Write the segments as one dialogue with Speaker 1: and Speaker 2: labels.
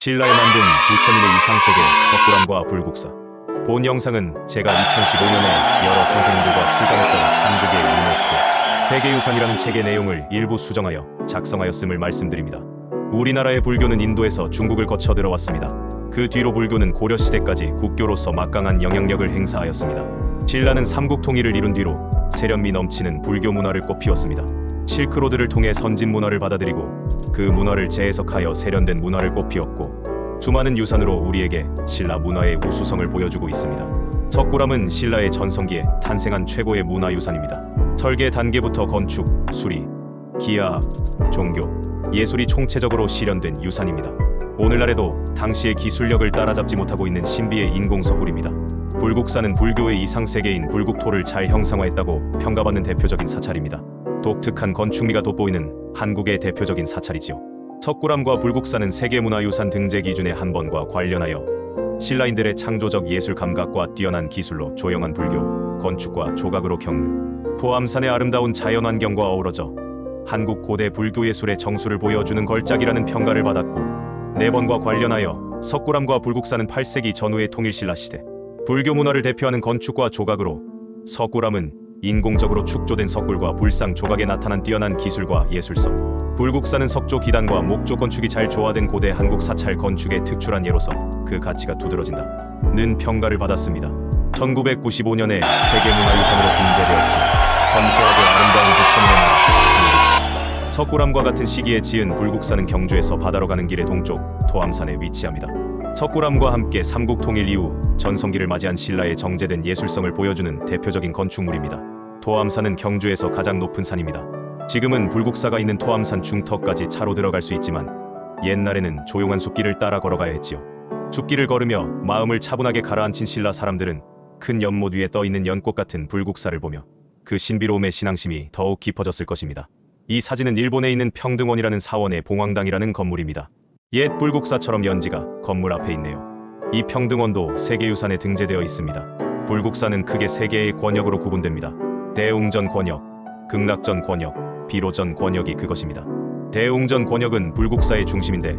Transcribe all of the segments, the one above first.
Speaker 1: 신라에 만든 부처님의 이상세계 석굴암과 불국사. 본 영상은 제가 2015년에 여러 선생님들과 출간했던 한국의 유네스코 세계유산이라는 책의 내용을 일부 수정하여 작성하였음을 말씀드립니다. 우리나라의 불교는 인도에서 중국을 거쳐 들어왔습니다. 그 뒤로 불교는 고려시대까지 국교로서 막강한 영향력을 행사하였습니다. 신라는 삼국 통일을 이룬 뒤로 세련미 넘치는 불교 문화를 꽃피웠습니다. 실크로드를 통해 선진 문화를 받아들이고 그 문화를 재해석하여 세련된 문화를 꽃피웠고 수많은 유산으로 우리에게 신라 문화의 우수성을 보여주고 있습니다. 석굴암은 신라의 전성기에 탄생한 최고의 문화유산입니다. 설계 단계부터 건축, 수리, 기하학, 종교, 예술이 총체적으로 실현된 유산입니다. 오늘날에도 당시의 기술력을 따라잡지 못하고 있는 신비의 인공석굴입니다. 불국사는 불교의 이상세계인 불국토를 잘 형상화했다고 평가받는 대표적인 사찰입니다. 독특한 건축미가 돋보이는 한국의 대표적인 사찰이지요. 석굴암과 불국사는 세계문화유산 등재 기준의 한 번과 관련하여 신라인들의 창조적 예술 감각과 뛰어난 기술로 조형한 불교 건축과 조각으로 경륜, 토암산의 아름다운 자연환경과 어우러져 한국 고대 불교 예술의 정수를 보여주는 걸작이라는 평가를 받았고, 네 번과 관련하여 석굴암과 불국사는 8세기 전후의 통일신라 시대 불교 문화를 대표하는 건축과 조각으로, 석굴암은 인공적으로 축조된 석굴과 불상 조각에 나타난 뛰어난 기술과 예술성, 불국사는 석조 기단과 목조 건축이 잘 조화된 고대 한국 사찰 건축의 특출한 예로서 그 가치가 두드러진다는 평가를 받았습니다. 1995년에 세계문화유산으로 등재되었지 섬세하게 아름다운 부처님의 나라 불국사. 석굴암과 같은 시기에 지은 불국사는 경주에서 바다로 가는 길의 동쪽 토암산에 위치합니다. 석굴암과 함께 삼국통일 이후 전성기를 맞이한 신라의 정제된 예술성을 보여주는 대표적인 건축물입니다. 토암산은 경주에서 가장 높은 산입니다. 지금은 불국사가 있는 토암산 중턱까지 차로 들어갈 수 있지만 옛날에는 조용한 숲길을 따라 걸어가야 했지요. 숲길을 걸으며 마음을 차분하게 가라앉힌 신라 사람들은 큰 연못 위에 떠있는 연꽃 같은 불국사를 보며 그 신비로움의 신앙심이 더욱 깊어졌을 것입니다. 이 사진은 일본에 있는 평등원이라는 사원의 봉황당이라는 건물입니다. 옛 불국사처럼 연지가 건물 앞에 있네요. 이 평등원도 세계유산에 등재되어 있습니다. 불국사는 크게 세 개의 권역으로 구분됩니다. 대웅전 권역, 극락전 권역, 비로전 권역이 그것입니다. 대웅전 권역은 불국사의 중심인데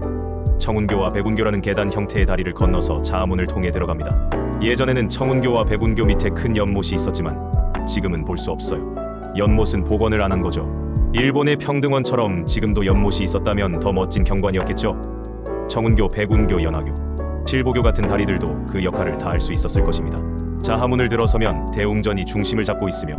Speaker 1: 청운교와 백운교라는 계단 형태의 다리를 건너서 자문을 통해 들어갑니다. 예전에는 청운교와 백운교 밑에 큰 연못이 있었지만 지금은 볼 수 없어요. 연못은 복원을 안 한 거죠. 일본의 평등원처럼 지금도 연못이 있었다면 더 멋진 경관이었겠죠. 청운교, 백운교, 연화교, 칠보교 같은 다리들도 그 역할을 다할 수 있었을 것입니다. 자하문을 들어서면 대웅전이 중심을 잡고 있으며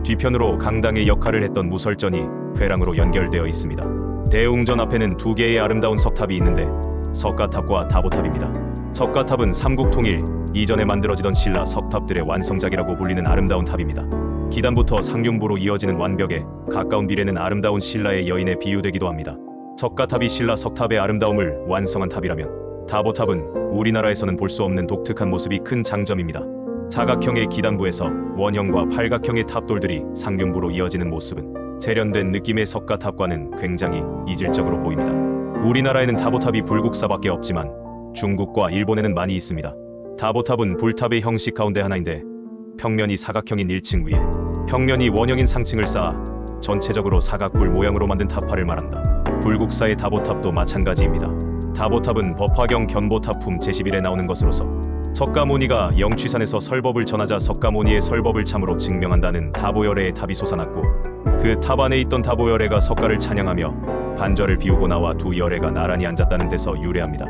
Speaker 1: 뒤편으로 강당의 역할을 했던 무설전이 회랑으로 연결되어 있습니다. 대웅전 앞에는 두 개의 아름다운 석탑이 있는데 석가탑과 다보탑입니다. 석가탑은 삼국통일 이전에 만들어지던 신라 석탑들의 완성작이라고 불리는 아름다운 탑입니다. 기단부터 상륜부로 이어지는 완벽에 가까운 미래는 아름다운 신라의 여인에 비유되기도 합니다. 석가탑이 신라 석탑의 아름다움을 완성한 탑이라면 다보탑은 우리나라에서는 볼 수 없는 독특한 모습이 큰 장점입니다. 사각형의 기단부에서 원형과 팔각형의 탑돌들이 상륜부로 이어지는 모습은 세련된 느낌의 석가탑과는 굉장히 이질적으로 보입니다. 우리나라에는 다보탑이 불국사밖에 없지만 중국과 일본에는 많이 있습니다. 다보탑은 불탑의 형식 가운데 하나인데 평면이 사각형인 1층 위에 평면이 원형인 상층을 쌓아 전체적으로 사각불 모양으로 만든塔화를 말한다. 불국사의 다보탑도 마찬가지입니다. 다보탑은 법화경 견보탑품 제11에 나오는 것으로서 석가모니가 영취산에서 설법을 전하자 석가모니의 설법을 참으로 증명한다는 다보열애의 탑이 솟아났고, 그 탑 안에 있던 다보열애가 석가를 찬양하며 반절을 비우고 나와 두 열애가 나란히 앉았다는 데서 유래합니다.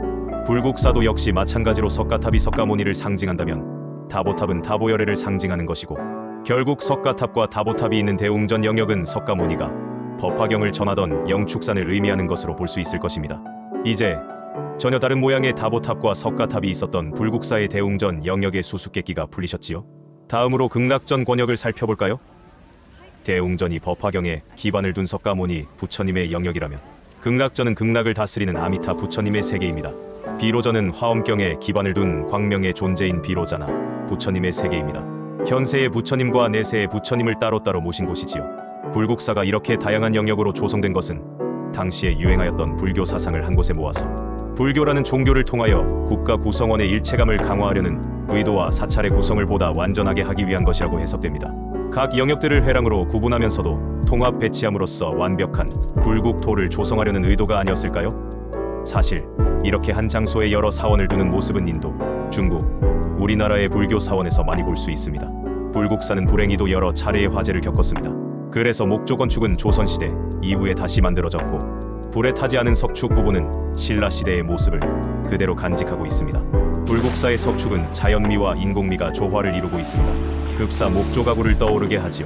Speaker 1: 불국사도 역시 마찬가지로 석가탑이 석가모니를 상징한다면 다보탑은 다보열애를 상징하는 것이고, 결국 석가탑과 다보탑이 있는 대웅전 영역은 석가모니가 법화경을 전하던 영축산을 의미하는 것으로 볼 수 있을 것입니다. 이제 전혀 다른 모양의 다보탑과 석가탑이 있었던 불국사의 대웅전 영역의 수수께끼가 풀리셨지요? 다음으로 극락전 권역을 살펴볼까요? 대웅전이 법화경에 기반을 둔 석가모니 부처님의 영역이라면 극락전은 극락을 다스리는 아미타 부처님의 세계입니다. 비로전은 화엄경에 기반을 둔 광명의 존재인 비로자나 부처님의 세계입니다. 현세의 부처님과 내세의 부처님을 따로따로 모신 곳이지요. 불국사가 이렇게 다양한 영역으로 조성된 것은 당시에 유행하였던 불교 사상을 한 곳에 모아서 불교라는 종교를 통하여 국가 구성원의 일체감을 강화하려는 의도와 사찰의 구성을 보다 완전하게 하기 위한 것이라고 해석됩니다. 각 영역들을 회랑으로 구분하면서도 통합 배치함으로써 완벽한 불국토를 조성하려는 의도가 아니었을까요? 사실 이렇게 한 장소에 여러 사원을 두는 모습은 인도, 중국, 우리나라의 불교 사원에서 많이 볼 수 있습니다. 불국사는 불행히도 여러 차례의 화재를 겪었습니다. 그래서 목조 건축은 조선시대 이후에 다시 만들어졌고, 불에 타지 않은 석축 부분은 신라시대의 모습을 그대로 간직하고 있습니다. 불국사의 석축은 자연미와 인공미가 조화를 이루고 있습니다. 급사 목조 가구를 떠오르게 하지요.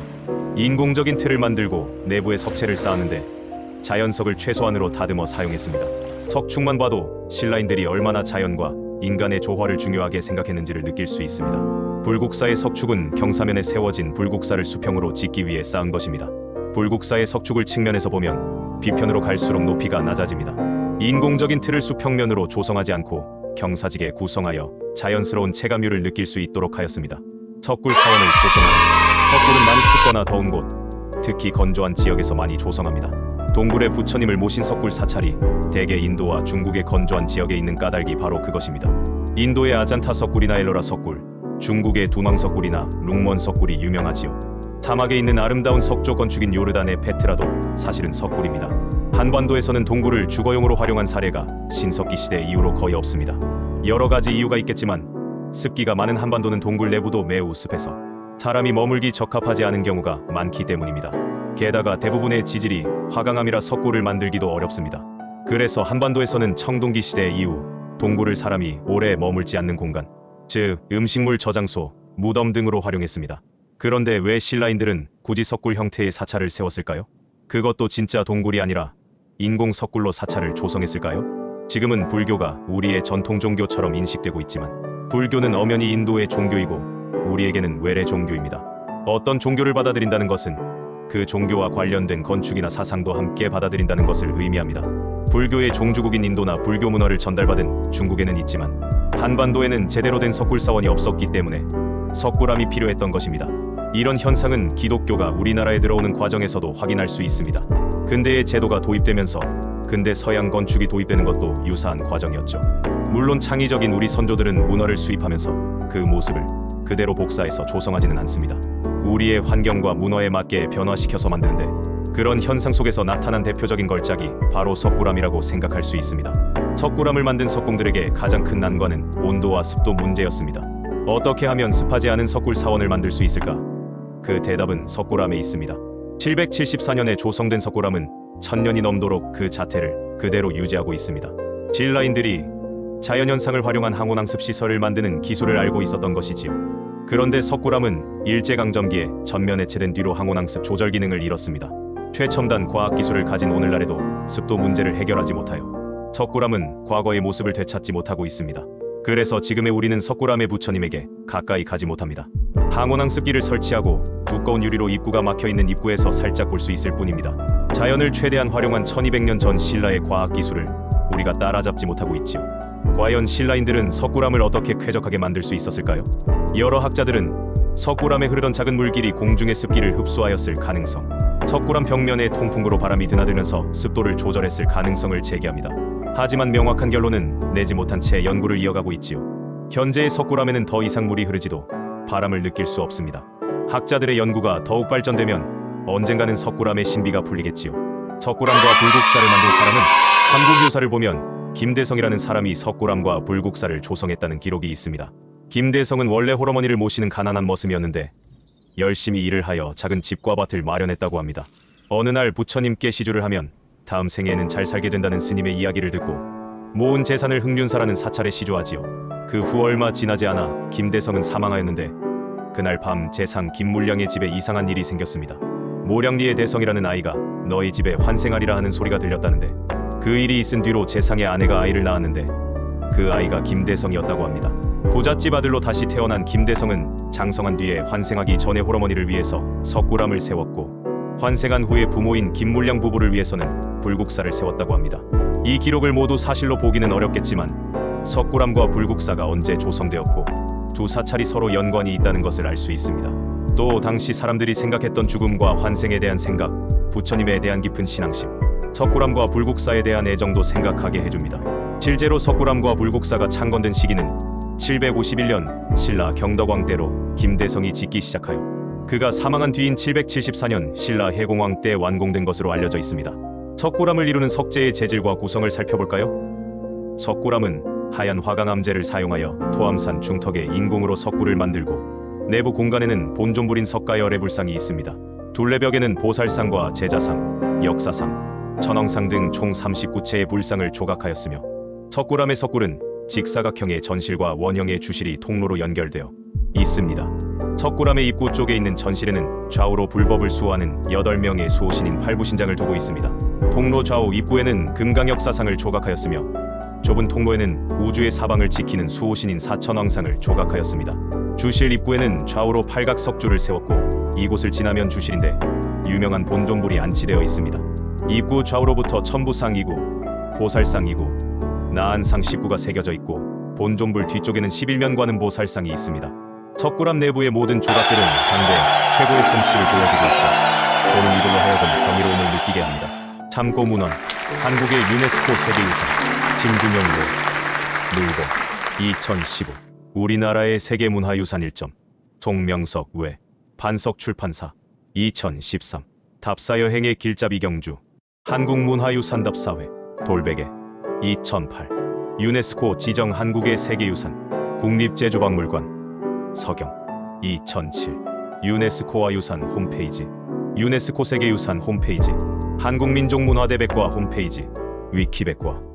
Speaker 1: 인공적인 틀을 만들고 내부에 석체를 쌓았는데 자연석을 최소한으로 다듬어 사용했습니다. 석축만 봐도 신라인들이 얼마나 자연과 인간의 조화를 중요하게 생각했는지를 느낄 수 있습니다. 불국사의 석축은 경사면에 세워진 불국사를 수평으로 짓기 위해 쌓은 것입니다. 불국사의 석축을 측면에서 보면 비편으로 갈수록 높이가 낮아집니다. 인공적인 틀을 수평면으로 조성하지 않고 경사지게 구성하여 자연스러운 체감율을 느낄 수 있도록 하였습니다. 석굴 사원을 조성하라. 석굴은 많이 춥거나 더운 곳, 특히 건조한 지역에서 많이 조성합니다. 동굴에 부처님을 모신 석굴 사찰이 대개 인도와 중국의 건조한 지역에 있는 까닭이 바로 그것입니다. 인도의 아잔타 석굴이나 엘로라 석굴, 중국의 두낭 석굴이나 룽먼 석굴이 유명하지요. 사막에 있는 아름다운 석조 건축인 요르단의 페트라도 사실은 석굴입니다. 한반도에서는 동굴을 주거용으로 활용한 사례가 신석기 시대 이후로 거의 없습니다. 여러 가지 이유가 있겠지만 습기가 많은 한반도는 동굴 내부도 매우 습해서 사람이 머물기 적합하지 않은 경우가 많기 때문입니다. 게다가 대부분의 지질이 화강암이라 석굴을 만들기도 어렵습니다. 그래서 한반도에서는 청동기 시대 이후 동굴을 사람이 오래 머물지 않는 공간, 즉 음식물 저장소, 무덤 등으로 활용했습니다. 그런데 왜 신라인들은 굳이 석굴 형태의 사찰을 세웠을까요? 그것도 진짜 동굴이 아니라 인공 석굴로 사찰을 조성했을까요? 지금은 불교가 우리의 전통 종교처럼 인식되고 있지만 불교는 엄연히 인도의 종교이고 우리에게는 외래 종교입니다. 어떤 종교를 받아들인다는 것은 그 종교와 관련된 건축이나 사상도 함께 받아들인다는 것을 의미합니다. 불교의 종주국인 인도나 불교 문화를 전달받은 중국에는 있지만 한반도에는 제대로 된 석굴사원이 없었기 때문에 석굴암이 필요했던 것입니다. 이런 현상은 기독교가 우리나라에 들어오는 과정에서도 확인할 수 있습니다. 근대의 제도가 도입되면서 근대 서양 건축이 도입되는 것도 유사한 과정이었죠. 물론 창의적인 우리 선조들은 문화를 수입하면서 그 모습을 그대로 복사해서 조성하지는 않습니다. 우리의 환경과 문화에 맞게 변화시켜서 만드는데, 그런 현상 속에서 나타난 대표적인 걸작이 바로 석굴암이라고 생각할 수 있습니다. 석굴암을 만든 석공들에게 가장 큰 난관은 온도와 습도 문제였습니다. 어떻게 하면 습하지 않은 석굴 사원을 만들 수 있을까? 그 대답은 석굴암에 있습니다. 774년에 조성된 석굴암은 1000년이 넘도록 그 자태를 그대로 유지하고 있습니다. 신라인들이 자연현상을 활용한 항온항습 시설을 만드는 기술을 알고 있었던 것이지요. 그런데 석굴암은 일제강점기에 전면 해체된 뒤로 항온항습 조절 기능을 잃었습니다. 최첨단 과학기술을 가진 오늘날에도 습도 문제를 해결하지 못하여 석굴암은 과거의 모습을 되찾지 못하고 있습니다. 그래서 지금의 우리는 석굴암의 부처님에게 가까이 가지 못합니다. 항온항습기를 설치하고 두꺼운 유리로 입구가 막혀있는 입구에서 살짝 볼 수 있을 뿐입니다. 자연을 최대한 활용한 1200년 전 신라의 과학기술을 우리가 따라잡지 못하고 있지요. 과연 신라인들은 석굴암을 어떻게 쾌적하게 만들 수 있었을까요? 여러 학자들은 석굴암에 흐르던 작은 물길이 공중의 습기를 흡수하였을 가능성, 석굴암 벽면에 통풍구로 바람이 드나들면서 습도를 조절했을 가능성을 제기합니다. 하지만 명확한 결론은 내지 못한 채 연구를 이어가고 있지요. 현재의 석굴암에는 더 이상 물이 흐르지도 바람을 느낄 수 없습니다. 학자들의 연구가 더욱 발전되면 언젠가는 석굴암의 신비가 풀리겠지요. 석굴암과 불국사를 만든 사람은 삼국유사를 보면 김대성이라는 사람이 석굴암과 불국사를 조성했다는 기록이 있습니다. 김대성은 원래 홀어머니를 모시는 가난한 머슴이었는데 열심히 일을 하여 작은 집과 밭을 마련했다고 합니다. 어느 날 부처님께 시주를 하면 다음 생에는 잘 살게 된다는 스님의 이야기를 듣고 모은 재산을 흑륜사라는 사찰에 시주하지요. 그 후 얼마 지나지 않아 김대성은 사망하였는데 그날 밤 재상 김물량의 집에 이상한 일이 생겼습니다. 모량리의 대성이라는 아이가 너희 집에 환생하리라 하는 소리가 들렸다는데, 그 일이 있은 뒤로 재상의 아내가 아이를 낳았는데 그 아이가 김대성이었다고 합니다. 부잣집 아들로 다시 태어난 김대성은 장성한 뒤에 환생하기 전에 홀어머니를 위해서 석굴암을 세웠고, 환생한 후에 부모인 김물량 부부를 위해서는 불국사를 세웠다고 합니다. 이 기록을 모두 사실로 보기는 어렵겠지만 석굴암과 불국사가 언제 조성되었고 두 사찰이 서로 연관이 있다는 것을 알 수 있습니다. 또 당시 사람들이 생각했던 죽음과 환생에 대한 생각, 부처님에 대한 깊은 신앙심, 석굴암과 불국사에 대한 애정도 생각하게 해줍니다. 실제로 석굴암과 불국사가 창건된 시기는 751년 신라 경덕왕 때로 김대성이 짓기 시작하여 그가 사망한 뒤인 774년 신라 해공왕 때 완공된 것으로 알려져 있습니다. 석굴암을 이루는 석재의 재질과 구성을 살펴볼까요? 석굴암은 하얀 화강암재를 사용하여 토암산 중턱에 인공으로 석굴을 만들고 내부 공간에는 본존불인 석가열의 불상이 있습니다. 둘레벽에는 보살상과 제자상, 역사상, 천왕상 등 총 39채의 불상을 조각하였으며 석굴암의 석굴은 직사각형의 전실과 원형의 주실이 통로로 연결되어 있습니다. 석굴암의 입구 쪽에 있는 전실에는 좌우로 불법을 수호하는 8명의 수호신인 팔부신장을 두고 있습니다. 통로 좌우 입구에는 금강역사상을 조각하였으며 좁은 통로에는 우주의 사방을 지키는 수호신인 사천왕상을 조각하였습니다. 주실 입구에는 좌우로 팔각석주를 세웠고 이곳을 지나면 주실인데 유명한 본존불이 안치되어 있습니다. 입구 좌우로부터 천부상 2구, 보살상 2구, 나한상 19가 새겨져 있고 본존불 뒤쪽에는 11면과는 보살상이 있습니다. 석굴암 내부의 모든 조각들은 당대 최고의 솜씨를 보여주고 있어 보는 이들로 하여금 경이로움을 느끼게 합니다. 참고문헌 한국의 유네스코 세계유산 진중영로 물고 2015 우리나라의 세계문화유산 1점 송명석 외 반석출판사 2013 답사여행의 길잡이 경주 한국문화유산 답사회 돌베개 2008 유네스코 지정 한국의 세계유산 국립제주박물관 서경 2007 유네스코와 유산 홈페이지 유네스코 세계유산 홈페이지 한국민족문화대백과 홈페이지 위키백과